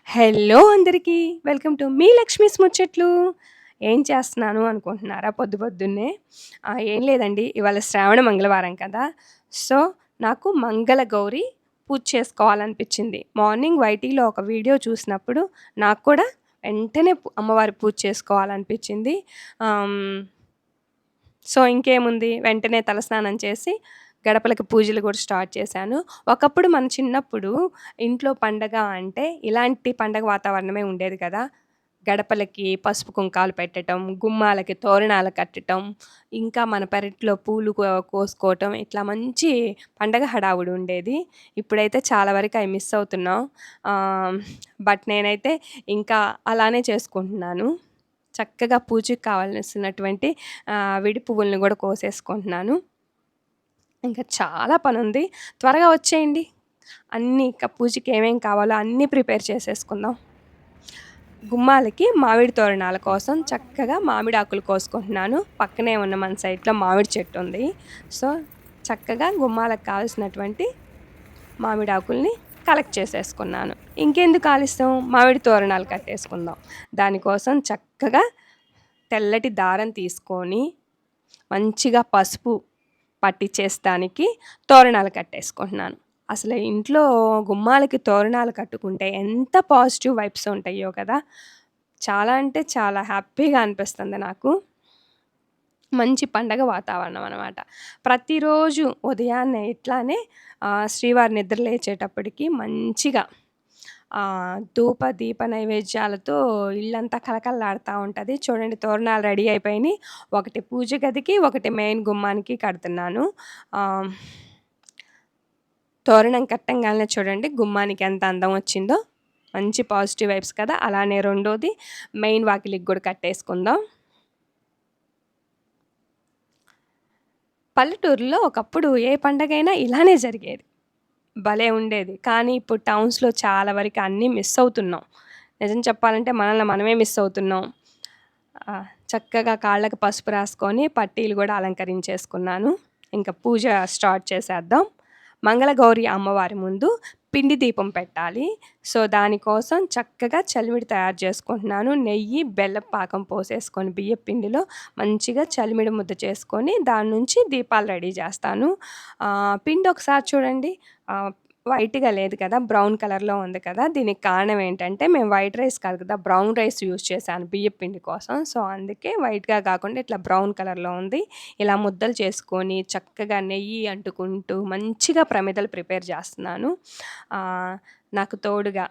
Hello అందరికీ. Welcome to me Lakshmi's ముచ్చట్లు. ఏం చేస్తున్నాను అనుకుంటున్నారా పొద్దున్నే? ఏం లేదండి. ఇవాళ శ్రావణ మంగళవారం కదా! సో, నాకు మంగళగౌరి పూజ చేసుకోవాలనిపించింది. మార్నింగ్ వైటీలో ఒక వీడియో చూసినప్పుడు నాకు కూడా వెంటనే అమ్మవారి పూజ చేసుకోవాలనిపించింది. ఆహ్, హ్మ్. సో, ఇంకేముంది వెంటనే తలస్నానం చేసి గడపలకి పూజలు కూడా స్టార్ట్ చేశాను. ఒకప్పుడు మన చిన్నప్పుడు ఇంట్లో పండగ అంటే ఇలాంటి పండగ వాతావరణమే ఉండేది కదా! గడపలకి పసుపు, కుంకాలు పెట్టటం, గుమ్మాలకి తోరణాలు కట్టటం, ఇంకా మన పెరట్లో పూలు కోసుకోవటం ఇట్లా మంచి పండగ హడావుడి ఉండేది. ఇప్పుడైతే చాలా వరకు అయి మిస్ అవుతున్నాం. ఆహ్, బట్ నేనైతే ఇంకా అలానే చేసుకుంటున్నాను. చక్కగా పూజకి కావాల్సినటువంటి విడి పువ్వులను గూడా కోసేసుకుంటున్నాను. ఇంకా చాలా పనుంది. త్వరగా వచ్చేయండి. అన్నీ ఇక పూజకి ఏమేం కావాలో అన్నీ ప్రిపేర్ చేసేసుకుందాం. గుమ్మాలకి మామిడి తోరణాల కోసం చక్కగా మామిడాకులు కోసుకుంటున్నాను. పక్కనే ఉన్న మన సైడ్‌లో మామిడి చెట్టుంది. సో, చక్కగా గుమ్మాలకు కావాల్సినటువంటి మామిడాకుల్ని కలెక్ట్ చేసేసుకున్నాను. ఇంకెందుకు ఆలస్యం మామిడి తోరణాలు కట్టేసుకుందాం. దానికోసం చక్కగా తెల్లటి దారం తీసుకొని మంచిగా పసుపు పట్టిచ్చేస్తానికి తోరణాలు కట్టేసుకుంటున్నాను. అసలు ఇంట్లో గుమ్మాలకి తోరణాలు కట్టుకుంటే ఎంత పాజిటివ్ వైబ్స్ ఉంటాయో కదా! చాలా అంటే చాలా హ్యాపీగా అనిపిస్తుంది నాకు. మంచి పండగ వాతావరణం అనమాట. ప్రతిరోజు ఉదయాన్నే ఇట్లానే శ్రీవారి నిద్ర లేచేటప్పటికి మంచిగా ధూప, దీప నైవేద్యాలతో ఇల్లంతా కళకళలాడుతా ఉంటది. చూడండి తోరణాలు రెడీ అయిపోయినియి. ఒకటి పూజ గదికి, ఒకటి మెయిన్ గుమ్మానికి కడుతున్నాను. ఆహ్, తోరణం కట్టంగాల్నే చూడండి గుమ్మానికి ఎంత అందం వచ్చిందో. మంచి పాజిటివ్ వైబ్స్ కదా! అలానే రెండోది మెయిన్ వాకిలికి గూడా కట్టేసుకుందాం. పల్లెటూరులో ఒకప్పుడు ఏ పండగైనా ఇలానే జరిగేది. భలే ఉండేది. కానీ ఇప్పుడు టౌన్స్‌లో చాలా వరకు అన్నీ మిస్ అవుతున్నాం. నిజం చెప్పాలంటే మనల్ని మనమే మిస్ అవుతున్నాం. చక్కగా కాళ్ళకి పసుపు రాసుకొని పట్టీలు గూడా అలంకరించేసుకున్నాను. ఇంక పూజ స్టార్ట్ చేసేద్దాం. మంగళగౌరి అమ్మవారి ముందు పిండి దీపం పెట్టాలి. సో, దానికోసం చక్కగా చలివిడి తయారు చేసుకుంటున్నాను. నెయ్యి, బెల్లపు పాకం పోసేసుకొని బియ్యపు పిండిలో మంచిగా చలిమిడి ముద్ద చేసుకొని దాని నుంచి దీపాలు రెడీ చేస్తాను. పిండి ఒకసారి చూడండి. వైట్‌గా లేదు కదా! బ్రౌన్ కలర్‌లో ఉంది కదా! దీనికి కారణం ఏంటంటే మేము వైట్ రైస్ కాదు కదా! బ్రౌన్ రైస్ యూజ్ చేశాను బియ్యపు పిండి కోసం. సో, అందుకే వైట్‌గా కాకుండా ఇట్లా బ్రౌన్ కలర్‌లో ఉంది. ఇలా ముద్దలు చేసుకొని చక్కగా నెయ్యి అంటుకుంటూ మంచిగా ప్రమిదలు ప్రిపేర్ చేస్తున్నాను. నాకు తోడుగా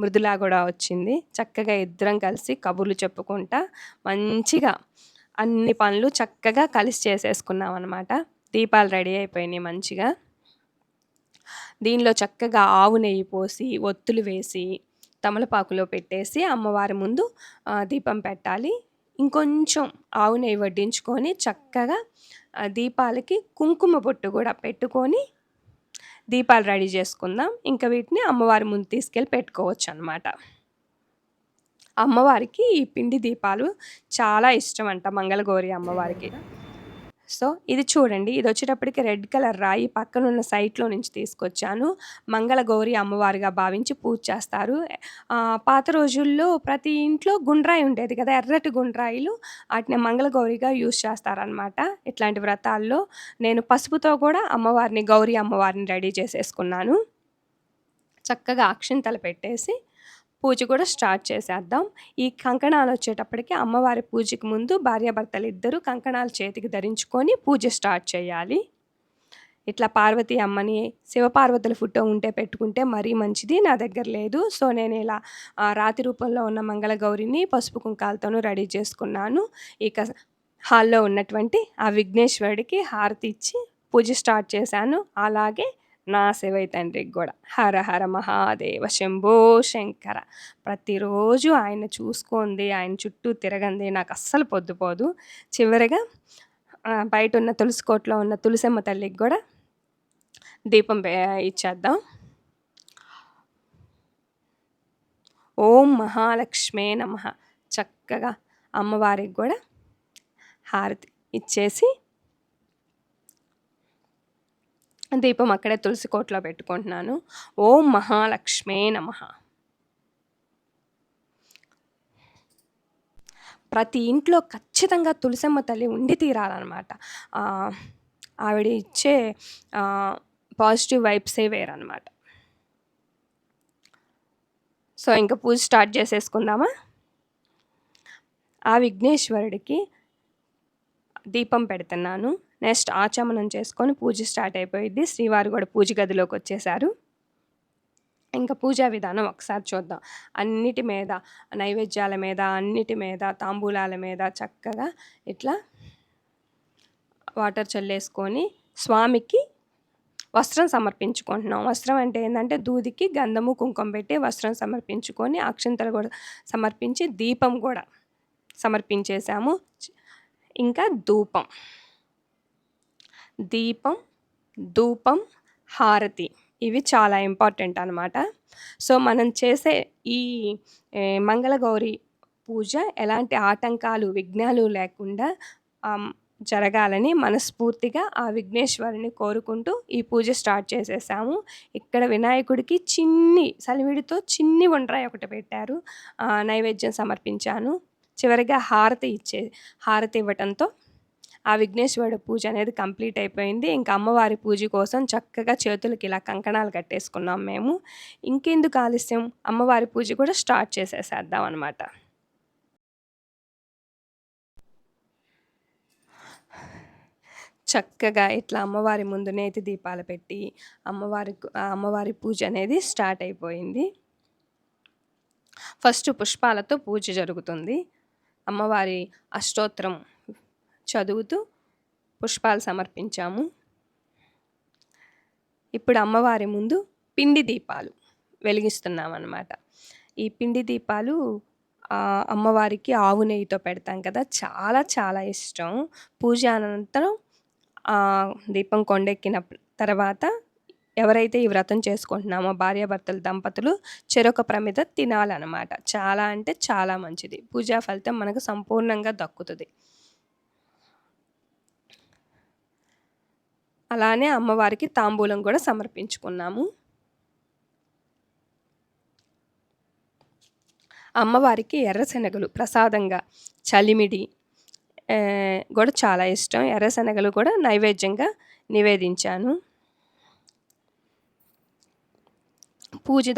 మృదుల గూడా వచ్చింది. చక్కగా ఇద్దరం కలిసి కబుర్లు చెప్పుకుంటా మంచిగా అన్ని పనులు చక్కగా కలిసి చేసేసుకున్నామనమాట. దీపాలు రెడీ అయిపోయినాయి మంచిగా. దీనిలో చక్కగా ఆవు నెయ్యి పోసి, ఒత్తులు వేసి, తమలపాకులో పెట్టేసి అమ్మవారి ముందు దీపం పెట్టాలి. ఇంకొంచెం ఆవు నెయ్యి వడ్డించుకొని చక్కగా దీపాలకి కుంకుమ బొట్టు గూడా పెట్టుకొని దీపాలు రెడీ చేసుకుందాం. ఇంక వీటిని అమ్మవారి ముందు తీసుకెళ్ళి పెట్టుకోవచ్చనమాట. అమ్మవారికి ఈ పిండి దీపాలు చాలా ఇష్టమంట మంగళగౌరి అమ్మవారికి. సో, ఇది చూడండి. ఇదొచ్చేటప్పటికి రెడ్ కలర్ రాయి పక్కనున్న సైట్‌లో నుంచి తీసుకొచ్చాను. మంగళగౌరి అమ్మవారుగా భావించి పూజ చేస్తారు. పాత రోజుల్లో ప్రతి ఇంట్లో గుండ్రాయి ఉండేది కదా! ఎర్రటి గుండ్రాయిలు ఆటిని మంగళగౌరిగా యూజ్ చేస్తారనమాట. ఇట్లాంటి వ్రతాల్లో నేను పసుపుతో కూడా గౌరి అమ్మవారిని రెడీ చేసేసుకున్నాను. చక్కగా అక్షింతలు పెట్టేసి పూజ కూడా స్టార్ట్ చేసేద్దాం. ఈ కంకణాలొచ్చేటప్పటికి అమ్మవారి పూజకి ముందు భార్యాభర్తలిద్దరూ కంకణాలు చేతికి ధరించుకొని పూజ స్టార్ట్ చేయాలి. ఇట్లా పార్వతీ అమ్మని, శివపార్వతుల ఫోటో ఉంటే పెట్టుకుంటే మరీ మంచిది. నా దగ్గర లేదు. సో, నేనిలా రాతి రూపంలో ఉన్న మంగళగౌరిని పసుపు, కుంకాలతోనూ రెడీ చేసుకున్నాను. ఇక హాల్‌లో ఉన్నటువంటి ఆ విఘ్నేశ్వరుడికి హారతి ఇచ్చి పూజ స్టార్ట్ చేశాను. అలాగే నా శివయ్య తండ్రికి గూడా. హర హర మహాదేవ శంభో శంకర. ప్రతిరోజు ఆయన్ని చూసుకుంది, ఆయన చుట్టూ తిరగంది నాకస్సలు పొద్దుపోదు. చివరగా బయటున్న తులసి కోటలో ఉన్న తులసమ్మ తల్లికి గూడా దీపం ఇచ్చేద్దాం. ఓం మహాలక్ష్మే నమః. చక్కగా అమ్మవారికి గూడా హారతి ఇచ్చేసి దీపం అక్కడే తులసి కోటలో పెట్టుకుంటున్నాను. ఓం మహాలక్ష్మే నమః. ప్రతి ఇంట్లో ఖచ్చితంగా తులసమ్మ తల్లి ఉండి తీరాలనమాట. ఆవిడ ఇచ్చే పాజిటివ్ వైబ్సే వేరనమాట. సో, ఇంక పూజ స్టార్ట్ చేసేసుకుందామా? ఆ విఘ్నేశ్వరుడికి దీపం పెడుతున్నాను. నెక్స్ట్ ఆచమనం చేసుకొని పూజ స్టార్ట్ అయిపోయిద్ది. శ్రీవారు కూడా పూజ గదిలోకొచ్చేశారు. ఇంక పూజా విధానం ఒకసారి చూద్దాం. అన్నిటి మీద, నైవేద్యాల మీద, అన్నిటి మీద, తాంబూలాల మీద చక్కగా ఇట్లా వాటర్ చల్లేసుకొని స్వామికి వస్త్రం సమర్పించుకుంటున్నాం. వస్త్రం అంటే ఏందంటే దూదికి గంధము, కుంకుమ పెట్టి వస్త్రం సమర్పించుకొని, అక్షింతలు కూడా సమర్పించి, దీపం కూడా సమర్పించేసాము. ఇంకా ధూపం. దీపం, ధూపం, హారతి ఇవి చాలా ఇంపార్టెంట్ అనమాట. సో, మనం చేసే ఈ మంగళగౌరి పూజ ఎలాంటి ఆటంకాలు, విఘ్నాలు లేకుండా జరగాలని మనస్ఫూర్తిగా ఆ విఘ్నేశ్వరుని కోరుకుంటూ ఈ పూజ స్టార్ట్ చేసేసాము. ఇక్కడ వినాయకుడికి సలివిడితో చిన్ని ఉండ్రాయి ఒకటి పెట్టారు. నైవేద్యం సమర్పించాను. చివరిగా హారతి ఇవ్వటంతో ఆ విఘ్నేశ్వరుడు పూజ అనేది కంప్లీట్ అయిపోయింది. ఇంకా అమ్మవారి పూజ కోసం చక్కగా చేతులకి ఇలా కంకణాలు కట్టేసుకున్నాం మేము. ఇంకెందుకు ఆలస్యం, అమ్మవారి పూజ కూడా స్టార్ట్ చేసేసేద్దాం అనమాట. చక్కగా ఇట్లా అమ్మవారి ముందు నేతి దీపాలు పెట్టి అమ్మవారి పూజ అనేది స్టార్ట్ అయిపోయింది. ఫస్ట్ పుష్పాలతో పూజ జరుగుతుంది. అమ్మవారి అష్టోత్తరం చదువుతూ పుష్పాలు సమర్పించాము. ఇప్పుడు అమ్మవారి ముందు పిండి దీపాలు వెలిగిస్తున్నాం అన్నమాట. ఈ పిండి దీపాలు అమ్మవారికి ఆవు నెయ్యితో పెడతాం కదా, చాలా చాలా ఇష్టం. పూజ అనంతరం దీపం కొండెక్కిన తర్వాత ఎవరైతే ఈ వ్రతం చేసుకుంటున్నామో భార్యాభర్తలు దంపతులు చెరొక ప్రమిద తినాలన్నమాట. చాలా అంటే చాలా మంచిది. పూజా ఫలితం మనకు సంపూర్ణంగా దక్కుతుంది. అలానే అమ్మవారికి తాంబూలం కూడా సమర్పించుకున్నాము. అమ్మవారికి ఎర్రశనగలు ప్రసాదంగా, చలిమిడి కూడా చాలా ఇష్టం. ఎర్రశనగలు కూడా నైవేద్యంగా నివేదించాను.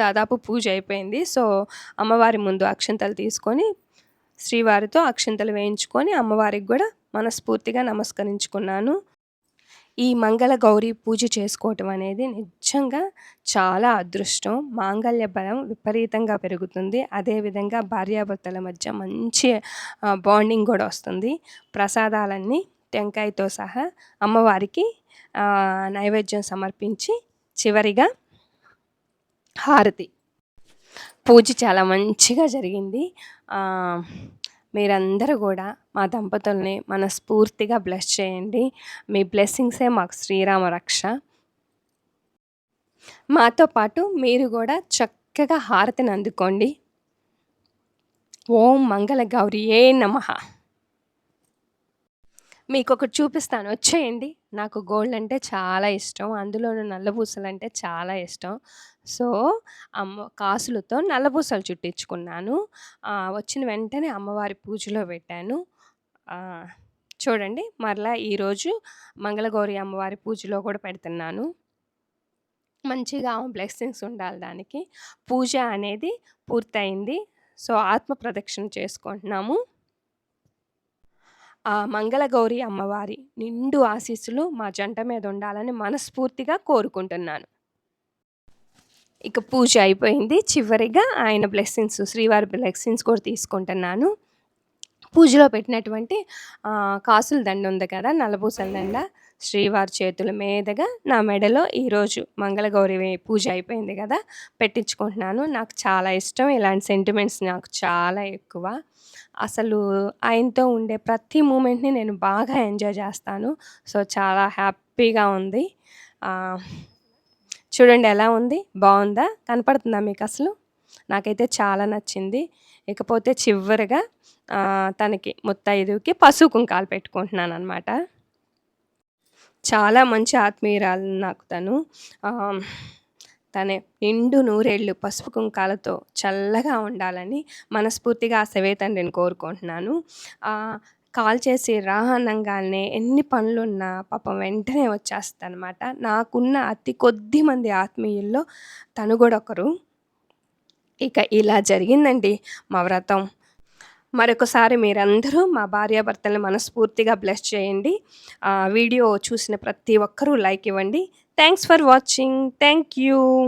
దాదాపు పూజ అయిపోయింది. సో, అమ్మవారి ముందు అక్షింతలు తీసుకొని శ్రీవారితో అక్షింతలు వేయించుకొని అమ్మవారికి కూడా మనస్ఫూర్తిగా నమస్కరించుకున్నాను. ఈ మంగళ గౌరీ పూజ చేసుకోవటం అనేది నిజంగా చాలా అదృష్టం. మాంగళ్య బలం విపరీతంగా పెరుగుతుంది. అదేవిధంగా భార్యాభర్తల మధ్య మంచి బాండింగ్ కూడా వస్తుంది. ప్రసాదాలన్నీ టెంకాయతో సహా అమ్మవారికి నైవేద్యం సమర్పించి చివరిగా హారతి. పూజ చాలా మంచిగా జరిగింది. మీరందరూ కూడా మా దంపతుల్ని మనస్ఫూర్తిగా బ్లెస్ చేయండి. మీ బ్లెస్సింగ్సే మాకు శ్రీరామ రక్ష. మాతో పాటు మీరు కూడా చక్కగా హారతిని అందుకోండి. ఓం మంగళ గౌరియే నమః. మీకు ఒకటి చూపిస్తాను, వచ్చేయండి. నాకు గోల్డ్ అంటే చాలా ఇష్టం, అందులోనూ నల్లపూసలు అంటే చాలా ఇష్టం. సో, కాసులతో నల్లపూసలు చుట్టించుకున్నాను. వచ్చిన వెంటనే అమ్మవారి పూజలో పెట్టాను. చూడండి, మరలా ఈరోజు మంగళగౌరి అమ్మవారి పూజలో కూడా పెడుతున్నాను. మంచిగా బ్లెస్సింగ్స్ ఉండాలి దానికి. పూజ అనేది పూర్తయింది. సో, ఆత్మ ప్రదక్షిణ చేసుకుంటున్నాము. ఆ మంగళగౌరి అమ్మవారి నిండు ఆశీస్సులు మా జంట మీద ఉండాలని మనస్ఫూర్తిగా కోరుకుంటున్నాను. ఇక పూజ అయిపోయింది. చివరిగా ఆయన బ్లెస్సింగ్స్, శ్రీవారి బ్లెస్సింగ్స్ కూడా తీసుకుంటున్నాను. పూజలో పెట్టినటువంటి కాసుల దండ ఉంది కదా, నల్లపూసల దండ, శ్రీవారి చేతుల మీదుగా నా మెడలో ఈరోజు మంగళగౌరి పూజ అయిపోయింది కదా పెట్టించుకుంటున్నాను. నాకు చాలా ఇష్టం. ఇలాంటి సెంటిమెంట్స్ నాకు చాలా ఎక్కువ. అసలు ఆయనతో ఉండే ప్రతి మూమెంట్ని నేను బాగా ఎంజాయ్ చేస్తాను. సో, చాలా హ్యాపీగా ఉంది. చూడండి ఎలా ఉంది, బాగుందా, కనపడుతుందా మీకు అసలు? నాకైతే చాలా నచ్చింది. ఇకపోతే చివరిగా తనకి ముత్తైదువుకి పసుపు కుంకాలు పెట్టుకుంటున్నాను అనమాట. చాలా మంచి ఆత్మీయురాలు నాకు తను. తను నిండు నూరేళ్ళు పసుపు కుంకాలతో చల్లగా ఉండాలని మనస్ఫూర్తిగా ఆ శివయ్య తండ్రిని కోరుకుంటున్నాను. కాల్ చేసి రా అనంగాల్నే ఎన్ని పనులున్నా పాపం వెంటనే వచ్చేస్తదనమాట. నాకున్న అతి కొద్ది మంది ఆత్మీయుల్లో తను గూడా ఒకరు. ఇక ఇలా జరిగిందండి మా వ్రతం. మరొకసారి మీరందరూ మా భార్యాభర్తల్ని మనస్ఫూర్తిగా బ్లెస్ చేయండి. వీడియో చూసిన ప్రతి ఒక్కరూ లైక్ ఇవ్వండి. Thanks for watching. Thank you.